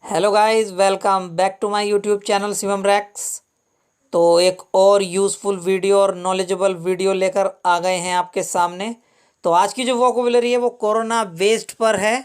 Hello guys, welcome back to my YouTube channel Shivam Rax. तो एक और यूज़फुल वीडियो और नॉलेजेबल वीडियो लेकर आ गए हैं आपके सामने। तो आज की जो वोकेबुलरी है वो कोरोना बेस्ड पर है।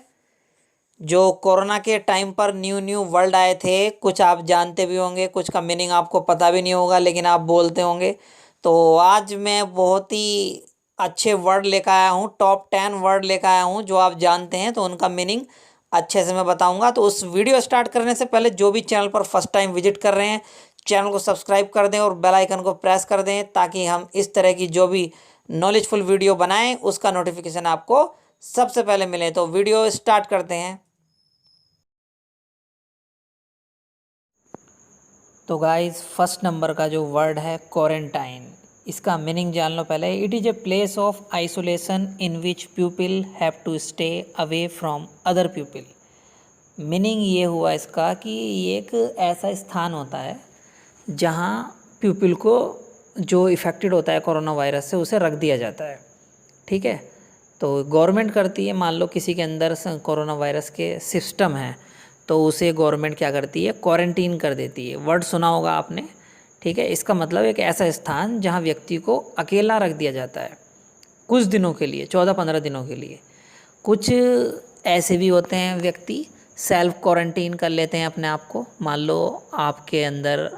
जो कोरोना के टाइम पर न्यू न्यू वर्ड आए थे, कुछ आप जानते भी होंगे, कुछ का मीनिंग आपको पता भी नहीं होगा, लेकिन आप बोलते होंगे। तो आज मैं बहुत ही अच्छे वर्ड लेकर आया हूँ, टॉप 10 वर्ड लेकर आया हूँ जो आप जानते हैं, तो उनका मीनिंग अच्छे से मैं बताऊंगा। तो उस वीडियो स्टार्ट करने से पहले जो भी चैनल पर फर्स्ट टाइम विजिट कर रहे हैं, चैनल को सब्सक्राइब कर दें और बेल आइकन को प्रेस कर दें, ताकि हम इस तरह की जो भी नॉलेजफुल वीडियो बनाएं उसका नोटिफिकेशन आपको सबसे पहले मिले। तो वीडियो स्टार्ट करते हैं। तो गाइस, फर्स्ट नंबर का जो वर्ड है क्वारंटाइन, इसका मीनिंग जान लो पहले। It is a place of isolation in which people have to stay away from other people. Meaning ये हुआ इसका कि ये एक ऐसा स्थान होता है जहाँ पीपल को जो इफ़ेक्टेड होता है कोरोना वायरस से उसे रख दिया जाता है। ठीक है। तो गवर्नमेंट करती है, मान लो किसी के अंदर कोरोना वायरस के सिस्टम है, तो उसे गवर्नमेंट क्या करती है, क्वारंटीन कर देती है। वर्ड सुना होगा आपने। ठीक है। इसका मतलब एक ऐसा स्थान जहाँ व्यक्ति को अकेला रख दिया जाता है कुछ दिनों के लिए, 14-15 दिनों के लिए। कुछ ऐसे भी होते हैं, व्यक्ति सेल्फ क्वारंटीन कर लेते हैं अपने आप को। मान लो आपके अंदर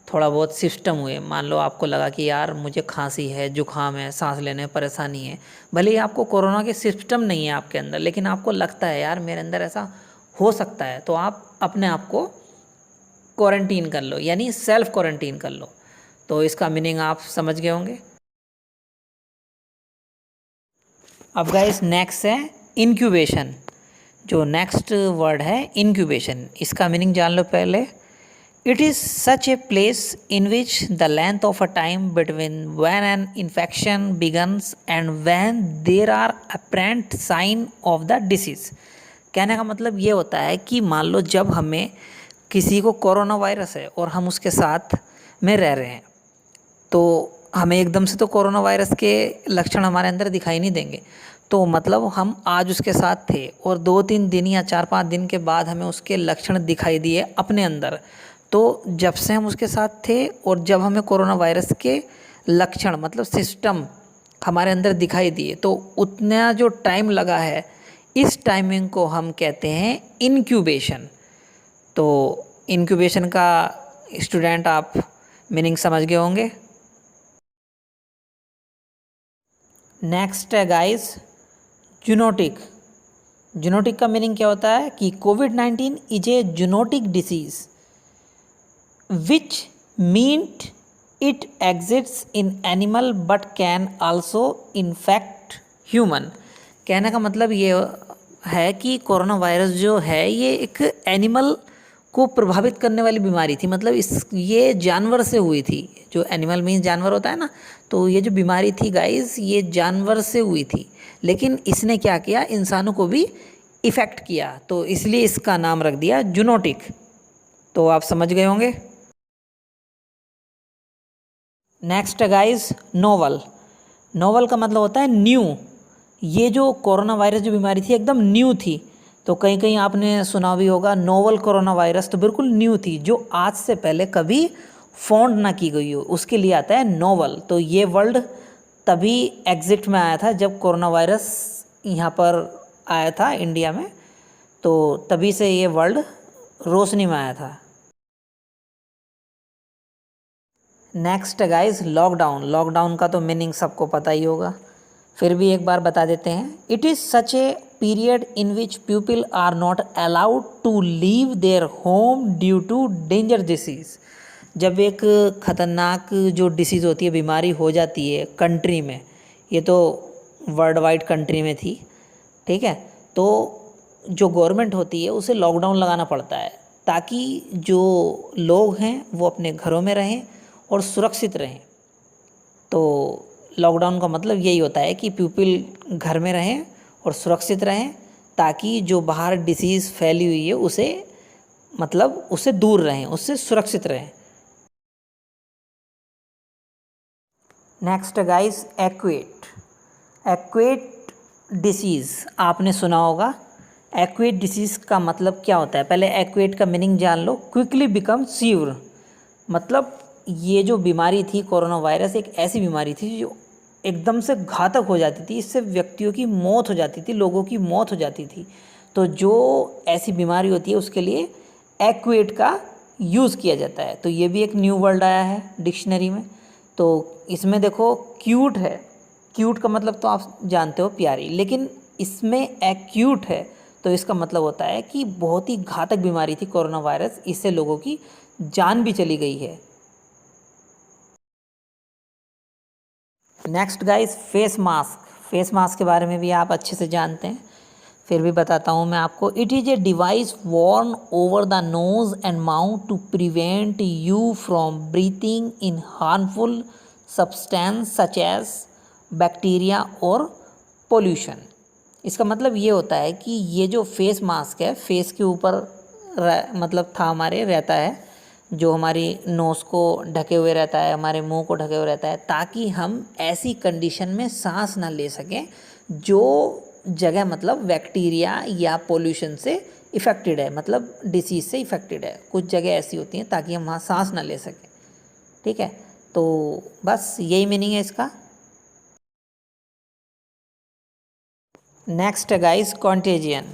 थोड़ा बहुत सिस्टम हुए, मान लो आपको लगा कि यार मुझे खांसी है, जुकाम है, सांस लेने में परेशानी है, भले ही आपको कोरोना के सिस्टम नहीं है आपके अंदर, लेकिन आपको लगता है यार मेरे अंदर ऐसा हो सकता है, तो आप अपने आप को क्वारंटीन कर लो, यानी सेल्फ क्वारंटीन कर लो। तो इसका मीनिंग आप समझ गए होंगे। अब गाइस, नेक्स्ट है इंक्यूबेशन। जो नेक्स्ट वर्ड है इंक्यूबेशन, इसका मीनिंग जान लो पहले। It is such a place in which the length of a time between when an infection begins and when there are apparent sign of the disease. कहने का मतलब ये होता है कि मान लो जब हमें किसी को कोरोना वायरस है और हम उसके साथ में रह रहे हैं, तो हमें एकदम से तो कोरोना वायरस के लक्षण हमारे अंदर दिखाई नहीं देंगे। तो मतलब हम आज उसके साथ थे और 2-3 दिन या 4-5 दिन के बाद हमें उसके लक्षण दिखाई दिए अपने अंदर। तो जब से हम उसके साथ थे और जब हमें कोरोना वायरस के लक्षण मतलब सिस्टम हमारे अंदर दिखाई दिए, तो उतना जो टाइम लगा है, इस टाइमिंग को हम कहते हैं इनक्यूबेशन। तो इनक्यूबेशन का स्टूडेंट आप मीनिंग समझ गए होंगे। नेक्स्ट है गाइस जूनोटिक। जूनोटिक का मीनिंग क्या होता है कि कोविड-19 is a zoonotic disease which meant it exists in animal but can also infect human. कहने का मतलब ये है कि कोरोना वायरस जो है ये एक एनिमल को प्रभावित करने वाली बीमारी थी। मतलब ये जानवर से हुई थी। जो एनिमल मीन्स जानवर होता है ना, तो ये जो बीमारी थी गाइस, ये जानवर से हुई थी, लेकिन इसने क्या किया, इंसानों को भी इफ़ेक्ट किया, तो इसलिए इसका नाम रख दिया जूनोटिक। तो आप समझ गए होंगे। Next guys novel. नोवल का मतलब होता है न्यू। ये जो कोरोना वायरस जो बीमारी थी एकदम न्यू थी। तो कहीं कहीं आपने सुना भी होगा नोवल कोरोना वायरस, तो बिल्कुल न्यू थी, जो आज से पहले कभी फाउंड ना की गई हो, उसके लिए आता है नोवल। तो ये वर्ल्ड तभी एग्जिट में आया था जब कोरोना वायरस यहाँ पर आया था इंडिया में, तो तभी से ये वर्ल्ड रोशनी में आया था। Next guys lockdown. लॉकडाउन का तो मीनिंग सबको पता ही होगा, फिर भी एक बार बता देते हैं। It is such a period in which people are not allowed to leave their home due to danger disease. जब एक ख़तरनाक जो डिसीज़ होती है, बीमारी हो जाती है कंट्री में, ये तो वर्ल्ड वाइड कंट्री में थी, ठीक है, तो जो गवर्नमेंट होती है उसे लॉकडाउन लगाना पड़ता है, ताकि जो लोग हैं वो अपने घरों में रहें और सुरक्षित रहें। तो लॉकडाउन का मतलब यही होता है कि पीपल घर में रहें और सुरक्षित रहें, ताकि जो बाहर डिसीज़ फैली हुई है उसे मतलब उससे दूर रहें, उससे सुरक्षित रहें। नेक्स्ट गाइस एक्वेट। एक्वेट डिसीज़ आपने सुना होगा। एक्यूट डिसीज़ का मतलब क्या होता है, पहले एक्यूट का मीनिंग जान लो। क्विकली बिकम सीवर, मतलब ये जो बीमारी थी कोरोना वायरस एक ऐसी बीमारी थी जो एकदम से घातक हो जाती थी, इससे व्यक्तियों की मौत हो जाती थी, लोगों की मौत हो जाती थी। तो जो ऐसी बीमारी होती है उसके लिए एक्यूट का यूज़ किया जाता है। तो ये भी एक न्यू वर्ड आया है डिक्शनरी में। तो इसमें देखो क्यूट है, क्यूट का मतलब तो आप जानते हो प्यारी, लेकिन इसमें एक्यूट है तो इसका मतलब होता है कि बहुत ही घातक बीमारी थी कोरोना वायरस, इससे लोगों की जान भी चली गई है। Next guys, face mask. Face mask के बारे में भी आप अच्छे से जानते हैं, फिर भी बताता हूँ मैं आपको। It is a device worn over the nose and mouth to prevent you from breathing in harmful substance such as bacteria और पोल्यूशन। इसका मतलब ये होता है कि ये जो फेस मास्क है, फेस के ऊपर मतलब था हमारे रहता है, जो हमारी नोज़ को ढके हुए रहता है, हमारे मुंह को ढके हुए रहता है, ताकि हम ऐसी कंडीशन में सांस ना ले सकें जो जगह मतलब बैक्टीरिया या पोल्यूशन से इफ़ेक्टेड है, मतलब डिसीज़ से इफ़ेक्टेड है। कुछ जगह ऐसी होती हैं ताकि हम वहाँ सांस ना ले सकें। ठीक है, तो बस यही मीनिंग है इसका। नेक्स्ट है गाइस, कॉन्टेजियन।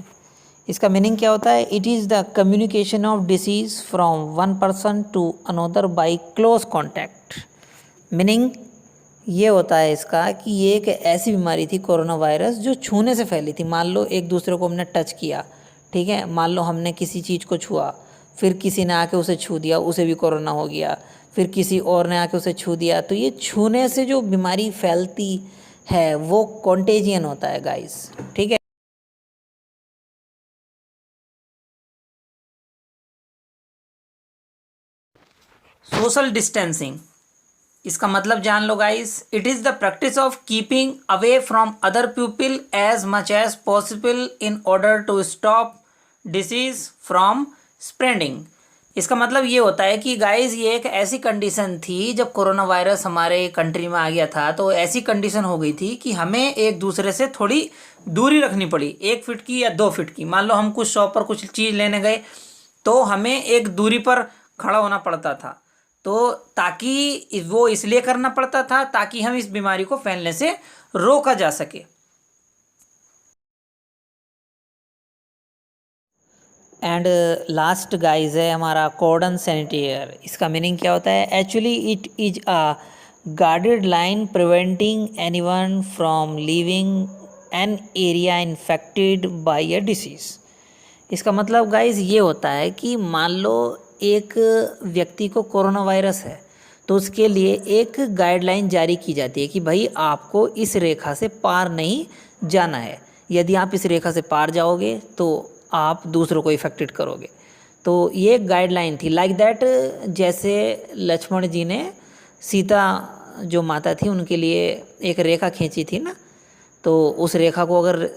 इसका मीनिंग क्या होता है? It is the communication of disease from one person to another by close contact. Meaning ये होता है इसका कि ये एक ऐसी बीमारी थी कोरोना वायरस जो छूने से फैली थी। मान लो एक दूसरे को हमने टच किया, ठीक है, मान लो हमने किसी चीज़ को छुआ, फिर किसी ने आके उसे छू दिया, उसे भी कोरोना हो गया, फिर किसी और ने आके उसे छू दिया, तो ये छूने से जो बीमारी फैलती है वो कॉन्टेजियन होता है गाइस। ठीक है, सोशल डिस्टेंसिंग, इसका मतलब जान लो guys. It is the practice of keeping away from other people as much as possible in order to stop disease from spreading. इसका मतलब ये होता है कि गाइस ये एक ऐसी कंडीशन थी जब कोरोना वायरस हमारे कंट्री में आ गया था, तो ऐसी कंडीशन हो गई थी कि हमें एक दूसरे से थोड़ी दूरी रखनी पड़ी, 1 फीट की या 2 फीट की। मान लो हम कुछ शॉप पर कुछ चीज़ लेने गए तो हमें एक दूरी पर खड़ा होना पड़ता था, तो ताकि वो इसलिए करना पड़ता था ताकि हम इस बीमारी को फैलने से रोका जा सके। एंड लास्ट गाइज है हमारा कॉर्डन सैनिटेयर। इसका मीनिंग क्या होता है? Actually it is a guarded line preventing anyone from leaving an area infected by a disease. इसका मतलब गाइज ये होता है कि मान लो एक व्यक्ति को कोरोना वायरस है तो उसके लिए एक गाइडलाइन जारी की जाती है कि भाई आपको इस रेखा से पार नहीं जाना है। यदि आप इस रेखा से पार जाओगे तो आप दूसरों को इफ़ेक्टेड करोगे। तो ये एक गाइडलाइन थी लाइक दैट। जैसे लक्ष्मण जी ने सीता जो माता थी उनके लिए एक रेखा खींची थी ना, तो उस रेखा को अगर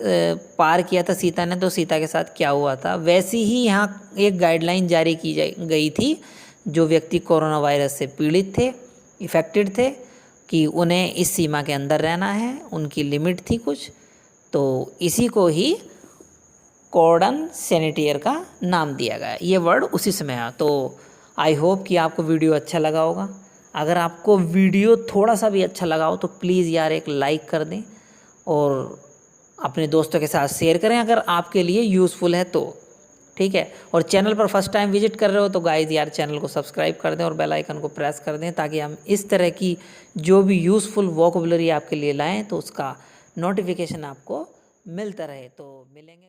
पार किया था सीता ने तो सीता के साथ क्या हुआ था, वैसी ही यहाँ एक गाइडलाइन जारी की गई थी। जो व्यक्ति कोरोना वायरस से पीड़ित थे, इफ़ेक्टेड थे, कि उन्हें इस सीमा के अंदर रहना है, उनकी लिमिट थी कुछ। तो इसी को ही कॉर्डन सैनिटेयर का नाम दिया गया। ये वर्ड उसी समय आया। तो आई होप कि आपको वीडियो अच्छा लगा होगा। अगर आपको वीडियो थोड़ा सा भी अच्छा लगा हो तो प्लीज़ यार एक लाइक कर दें और अपने दोस्तों के साथ शेयर करें अगर आपके लिए यूज़फुल है तो। ठीक है, और चैनल पर फर्स्ट टाइम विजिट कर रहे हो तो गाइस यार चैनल को सब्सक्राइब कर दें और बेल आइकन को प्रेस कर दें, ताकि हम इस तरह की जो भी यूज़फुल वोकेबलरी आपके लिए लाएं तो उसका नोटिफिकेशन आपको मिलता रहे। तो मिलेंगे।